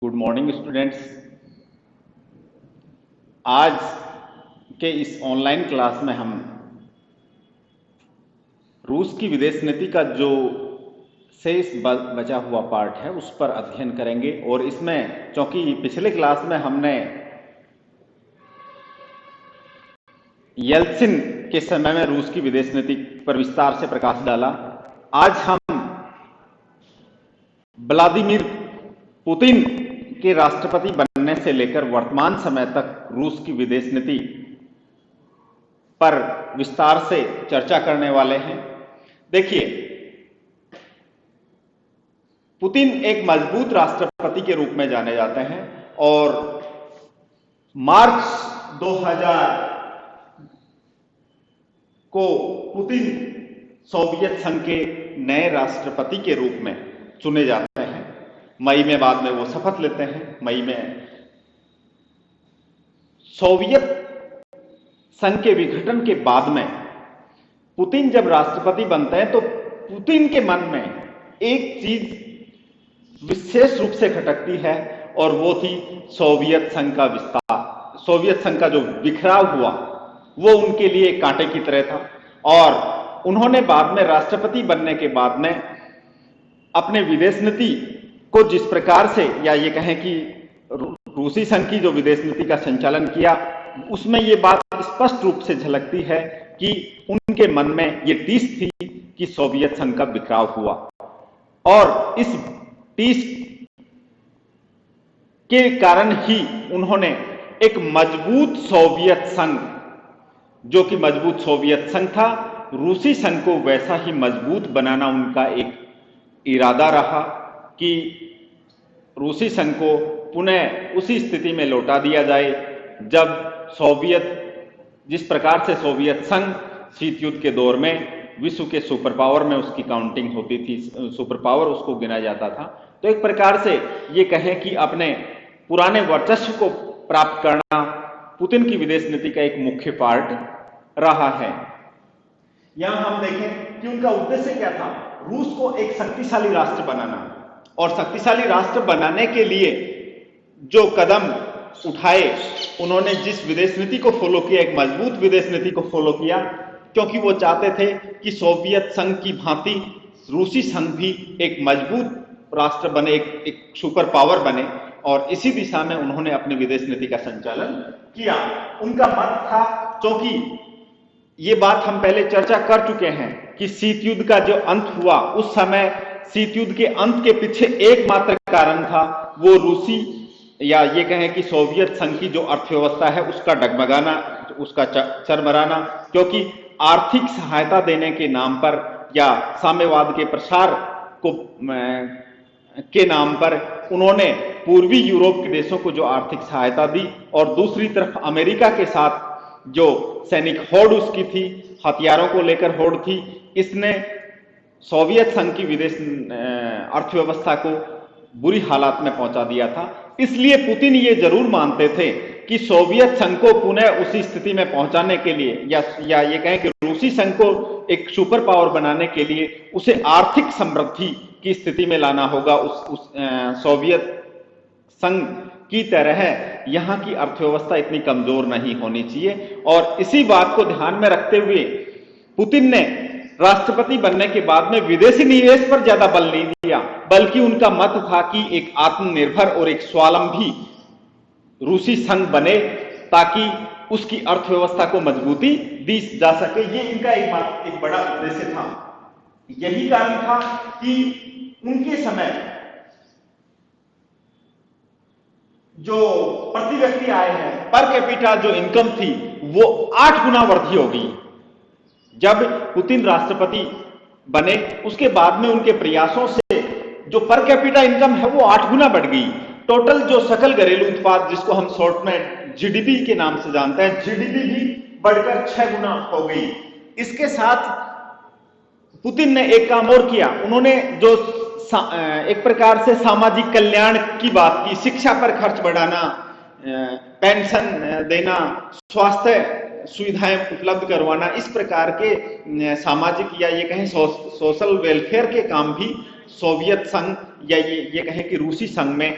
Good morning students. आज के इस ऑनलाइन क्लास में हम रूस की विदेश नीति का जो शेष बचा हुआ पार्ट है उस पर अध्ययन करेंगे। और इसमें चूंकि पिछले क्लास में हमने येल्त्सिन के समय में रूस की विदेश नीति पर विस्तार से प्रकाश डाला, आज हम व्लादिमीर पुतिन के राष्ट्रपति बनने से लेकर वर्तमान समय तक रूस की विदेश नीति पर विस्तार से चर्चा करने वाले हैं। देखिए, पुतिन एक मजबूत राष्ट्रपति के रूप में जाने जाते हैं और मार्च 2000 को पुतिन सोवियत संघ के नए राष्ट्रपति के रूप में चुने जाते हैं। मई में बाद में वो शपथ लेते हैं। मई में सोवियत संघ के विघटन के बाद में पुतिन जब राष्ट्रपति बनते हैं तो पुतिन के मन में एक चीज विशेष रूप से खटकती है और वो थी सोवियत संघ का विस्तार। सोवियत संघ का जो बिखराव हुआ वो उनके लिए कांटे की तरह था और उन्होंने बाद में राष्ट्रपति बनने के बाद में अपने विदेश नीति को जिस प्रकार से, या ये कहें कि रूसी संघ की जो विदेश नीति का संचालन किया, उसमें ये बात स्पष्ट रूप से झलकती है कि उनके मन में ये टीस थी कि सोवियत संघ का बिखराव हुआ और इस टीस के कारण ही उन्होंने एक मजबूत सोवियत संघ, जो कि मजबूत सोवियत संघ था, रूसी संघ को वैसा ही मजबूत बनाना उनका एक इरादा रहा कि रूसी संघ को पुनः उसी स्थिति में लौटा दिया जाए जब जिस प्रकार से सोवियत संघ शीत युद्ध के दौर में विश्व के सुपर पावर में उसकी काउंटिंग होती थी, सुपर पावर उसको गिना जाता था। तो एक प्रकार से ये कहें कि अपने पुराने वर्चस्व को प्राप्त करना पुतिन की विदेश नीति का एक मुख्य पार्ट रहा है। यहां हम देखें कि उनका उद्देश्य क्या था, रूस को एक शक्तिशाली राष्ट्र बनाना, और शक्तिशाली राष्ट्र बनाने के लिए जो कदम उठाए, उन्होंने जिस विदेश नीति को फॉलो किया, एक मजबूत विदेश नीति को फॉलो किया, क्योंकि वो चाहते थे कि सोवियत संघ की भांति रूसी संघ भी एक मजबूत राष्ट्र बने, एक सुपर पावर बने, और इसी दिशा में उन्होंने अपनी विदेश नीति का संचालन किया। उनका मत था, क्योंकि ये बात हम पहले चर्चा कर चुके हैं कि शीत युद्ध का जो अंत हुआ, उस समय शीत युद्ध के अंत के पीछे एकमात्र कारण था वो रूसी, या ये कहें कि सोवियत संघ की जो अर्थव्यवस्था है उसका डगमगाना, उसका चरमराना, क्योंकि आर्थिक सहायता देने के नाम पर या साम्यवाद के प्रसार के नाम पर उन्होंने पूर्वी यूरोप के देशों को जो आर्थिक सहायता दी, और दूसरी तरफ अमेरिका के साथ जो सैनिक होड़ उसकी थी, हथियारों को लेकर होड़ थी, इसने सोवियत संघ की विदेश अर्थव्यवस्था को बुरी हालात में पहुंचा दिया था। इसलिए पुतिन ये जरूर मानते थे कि सोवियत संघ को पुनः उसी स्थिति में पहुंचाने के लिए, या ये कहें कि रूसी संघ को एक सुपर पावर बनाने के लिए उसे आर्थिक समृद्धि की स्थिति में लाना होगा। उस सोवियत संघ की तरह यहां की अर्थव्यवस्था इतनी कमजोर नहीं होनी चाहिए, और इसी बात को ध्यान में रखते हुए पुतिन ने राष्ट्रपति बनने के बाद में विदेशी निवेश पर ज्यादा बल नहीं दिया, बल्कि उनका मत था कि एक आत्मनिर्भर और एक स्वावलंबी रूसी संघ बने ताकि उसकी अर्थव्यवस्था को मजबूती दी जा सके। ये इनका एक बड़ा उद्देश्य था। यही कारण था कि उनके समय जो प्रति व्यक्ति आय है, पर कैपिटा जो इनकम थी, वो 8 गुना वृद्धि हो गई जब पुतिन राष्ट्रपति बने। उसके बाद में उनके प्रयासों से जो पर कैपिटा इनकम है वो 8 गुना बढ़ गई। टोटल जो सकल घरेलू उत्पाद, जिसको हम शॉर्ट में जीडीपी के नाम से जानते हैं, जीडीपी भी बढ़कर 6 गुना हो गई। इसके साथ पुतिन ने एक काम और किया, उन्होंने जो एक प्रकार से सामाजिक कल्याण की बात की, शिक्षा पर खर्च बढ़ाना, पेंशन देना, स्वास्थ्य सुविधाएं उपलब्ध करवाना, इस प्रकार के सामाजिक या ये कहें सोशल वेलफेयर के काम भी सोवियत संघ या ये कहें कि रूसी संघ में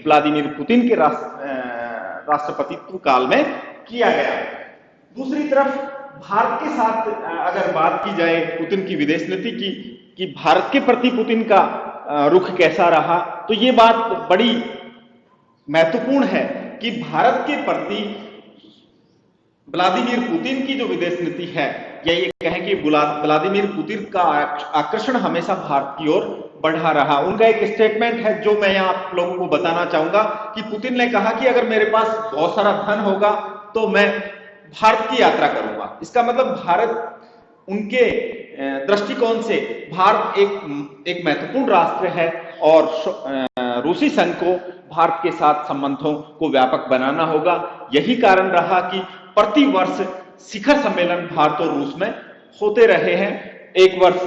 व्लादिमीर पुतिन के राष्ट्रपतित्व काल में किया गया। दूसरी तरफ भारत के साथ अगर बात की जाए पुतिन की विदेश नीति की कि भारत के प्रति पुतिन का रुख कैसा रहा, तो ये बात बड़ी महत्वपूर्ण है कि भारत के प्रति व्लादिमीर पुतिन की जो विदेश नीति है, या ये कहें कि व्लादिमीर पुतिन का आकर्षण हमेशा भारत की ओर बढ़ा रहा। उनका एक स्टेटमेंट है जो मैं आप लोगों को बताना चाहूंगा कि पुतिन ने कहा कि अगर मेरे पास बहुत सारा धन होगा तो मैं भारत की यात्रा करूंगा। इसका मतलब भारत, उनके दृष्टिकोण से भारत एक महत्वपूर्ण राष्ट्र है और रूसी संघ को भारत के साथ संबंधों को व्यापक बनाना होगा। यही कारण रहा कि प्रतिवर्ष शिखर सम्मेलन भारत और रूस में होते रहे हैं। एक वर्ष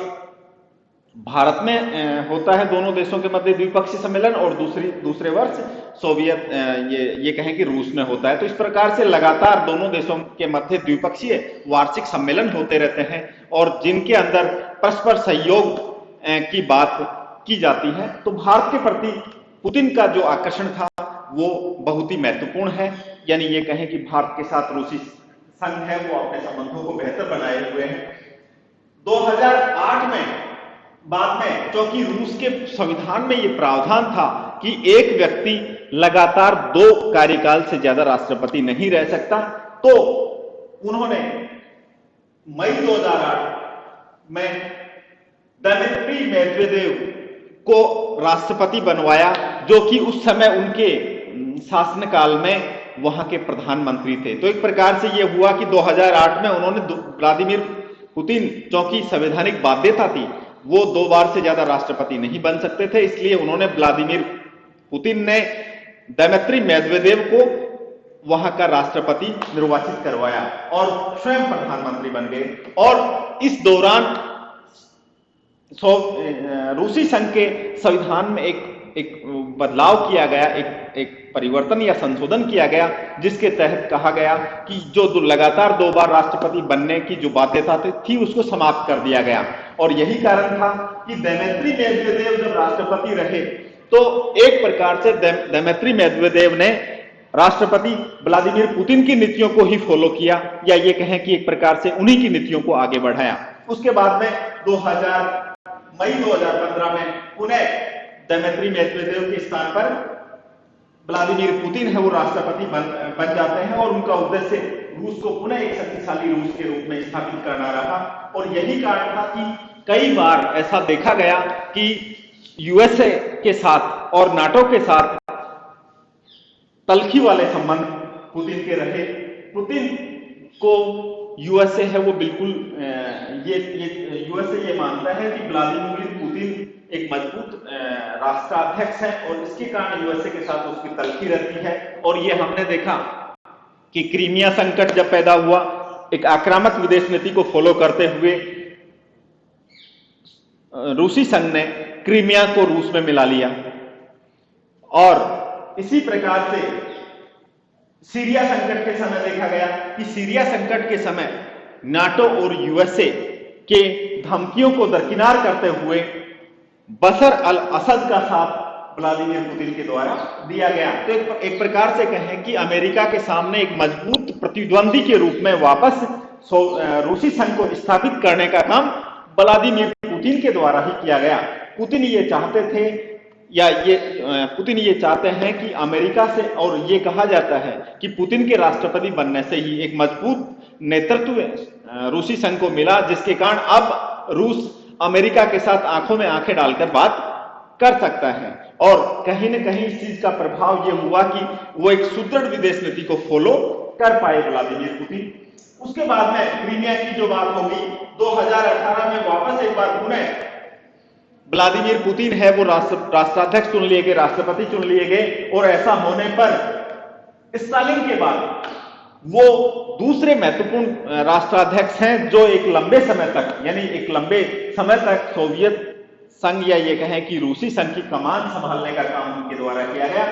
भारत में होता है दोनों देशों के मध्य द्विपक्षीय सम्मेलन, और दूसरे वर्ष सोवियत ये कहें कि रूस में होता है। तो इस प्रकार से लगातार दोनों देशों के मध्य द्विपक्षीय वार्षिक सम्मेलन होते रहते हैं और जिनके अंदर परस्पर सहयोग की बात की जाती है। तो भारत के प्रति पुतिन का जो आकर्षण था वो बहुत ही महत्वपूर्ण है। यानी ये कहें कि भारत के साथ रूसी संघ है वो अपने संबंधों को बेहतर बनाए हुए हैं। 2008 में बाद में, क्योंकि रूस के संविधान में यह प्रावधान था कि एक व्यक्ति लगातार 2 कार्यकाल से ज्यादा राष्ट्रपति नहीं रह सकता, तो उन्होंने मई 2008 में दिमित्री मेदवेदेव को राष्ट्रपति बनवाया, जो कि उस समय उनके शासनकाल में वहां के प्रधानमंत्री थे। तो एक प्रकार से यह हुआ कि 2008 में उन्होंने व्लादिमीर पुतिन, क्योंकि संवैधानिक बाध्यता थी, वो 2 बार से ज्यादा राष्ट्रपति नहीं बन सकते थे, इसलिए उन्होंने व्लादिमीर पुतिन ने दिमित्री मेदवेदेव को वहां का राष्ट्रपति निर्वाचित करवाया और स्वयं प्रधानमंत्री बन गए। और इस दौरान रूसी संघ के संविधान में एक बदलाव किया गया, एक परिवर्तन या संशोधन किया गया, जिसके तहत कहा गया कि जो लगातार 2 बार राष्ट्रपति बनने की जो बाध्यता थी उसको समाप्त कर दिया गया। और यही कारण था कि दिमित्री मेदवेदेव जब राष्ट्रपति रहे तो एक प्रकार से दिमित्री मेदवेदेव ने राष्ट्रपति व्लादिमीर पुतिन की नीतियों को ही फॉलो किया, या ये कहें कि एक प्रकार से उन्हीं की नीतियों को आगे बढ़ाया। उसके बाद में मई 2015 में पुनः दिमित्री मेदवेदेव के स्थान पर व्लादिमीर पुतिन है वो राष्ट्रपति बन जाते हैं और उनका उद्देश्य रूस को पुनः एक शक्तिशाली रूस के रूप में स्थापित करना रहा। और यही कारण था कि कई बार ऐसा देखा गया कि यूएसए के साथ और नाटो के साथ तल्खी वाले संबंध पुतिन के रहे। पुतिन को यूएसए है वो बिल्कुल यूएसए ये मानता है कि व्लादिमीर पुतिन एक मजबूत राष्ट्राध्यक्ष है और इसके कारण यूएसए के साथ उसकी तल्खी रहती है। और ये हमने देखा कि क्रीमिया संकट जब पैदा हुआ, एक आक्रामक विदेश नीति को फॉलो करते हुए रूसी संघ ने क्रीमिया को रूस में मिला लिया। और इसी प्रकार से सीरिया संकट के समय देखा गया कि सीरिया संकट के समय नाटो और यूएसए के धमकियों को दरकिनार करते हुए बशर अल असद का साथ व्लादिमीर पुतिन के द्वारा दिया गया। तो एक प्रकार से कहें कि अमेरिका के सामने एक मजबूत प्रतिद्वंदी के रूप में वापस रूसी संघ को स्थापित करने का काम व्लादिमीर पुतिन के द्वारा ही किया गया। पुतिन ये चाहते थे, या पुतिन ये चाहते हैं कि अमेरिका से, और ये कहा जाता है कि पुतिन के राष्ट्रपति बनने से ही एक मजबूत नेतृत्व रूसी संघ को मिला, जिसके कारण अब रूस अमेरिका के साथ आंखों में आंखें डालकर बात कर सकता है। और कहीं न कहीं इस चीज का प्रभाव यह हुआ कि वो एक सुदृढ़ विदेश नीति को फॉलो कर पाए व्लादिमीर पुतिन। उसके बाद में क्रीमिया की जो बात होगी, 2018 में वापस एक बार पुनः व्लादिमीर पुतिन है वो राष्ट्राध्यक्ष चुन लिए गए, राष्ट्रपति चुन लिए गए। और ऐसा होने पर स्टालिन के बाद वो दूसरे महत्वपूर्ण राष्ट्राध्यक्ष हैं जो एक लंबे समय तक, यानी एक लंबे समय तक सोवियत संघ, या ये कहें कि रूसी संघ की कमान संभालने का काम उनके द्वारा किया गया।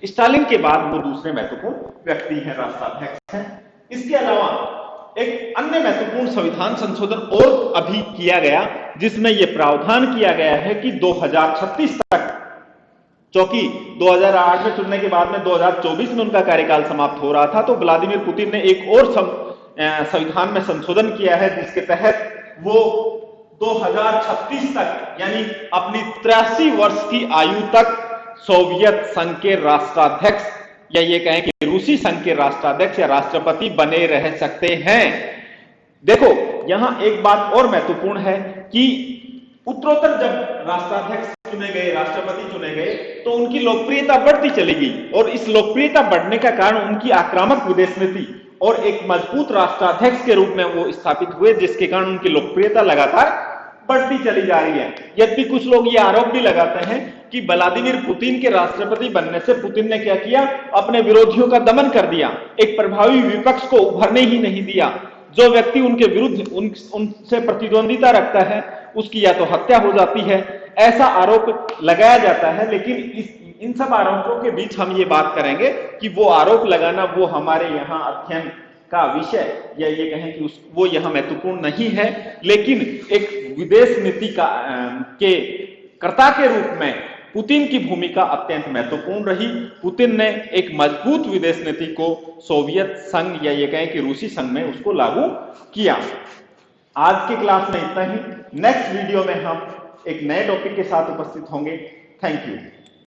स्टालिन के बाद वो दूसरे महत्वपूर्ण व्यक्ति हैं, राष्ट्राध्यक्ष हैं। इसके अलावा एक अन्य महत्वपूर्ण संविधान संशोधन और अभी किया गया, जिसमें यह प्रावधान किया गया है कि 2036 तक क्योंकि 2008 में चुनने के बाद में 2024 में उनका कार्यकाल समाप्त हो रहा था, तो व्लादिमीर पुतिन ने एक और संविधान में संशोधन किया है, जिसके तहत वो 2036 तक यानी अपनी 83 वर्ष की आयु तक सोवियत संघ के राष्ट्राध्यक्ष या ये कहें कि रूसी संघ के राष्ट्राध्यक्ष या राष्ट्रपति बने रह सकते हैं। देखो यहां एक बात और महत्वपूर्ण है कि उत्तरोत्तर जब राष्ट्राध्यक्ष चुने गए, राष्ट्रपति चुने गए, तो उनकी लोकप्रियता बढ़ती चली गई और इस लोकप्रियता बढ़ने का कारण उनकी आक्रामक विदेश नीति और एक मजबूत राष्ट्राध्यक्ष के रूप में वो स्थापित हुए, जिसके कारण उनकी लोकप्रियता लगातार बढ़ती चली जा रही है। यद्यपि कुछ लोग ये आरोप भी लगाते हैं कि व्लादिमीर पुतिन के राष्ट्रपति बनने से पुतिन ने क्या किया, अपने विरोधियों का दमन कर दिया, एक प्रभावी विपक्ष को उभरने ही नहीं दिया। जो व्यक्ति उनके विरुद्ध उनसे प्रतिद्वंदिता रखता है उसकी या तो हत्या हो जाती है, ऐसा आरोप लगाया जाता है। लेकिन इन सब आरोपों के बीच हम ये बात करेंगे कि वो आरोप लगाना वो हमारे यहाँ अध्ययन का विषय या ये कहें कि वो यहाँ महत्वपूर्ण नहीं है, लेकिन एक विदेश नीति के कर्ता के रूप में पुतिन की भूमिका अत्यंत महत्वपूर्ण रही। पुतिन ने एक मजबूत विदेश नीति को सोवियत संघ या ये कहें कि रूसी संघ में उसको लागू किया। आज के क्लास में इतना ही। नेक्स्ट वीडियो में हम एक नए टॉपिक के साथ उपस्थित होंगे। Thank you.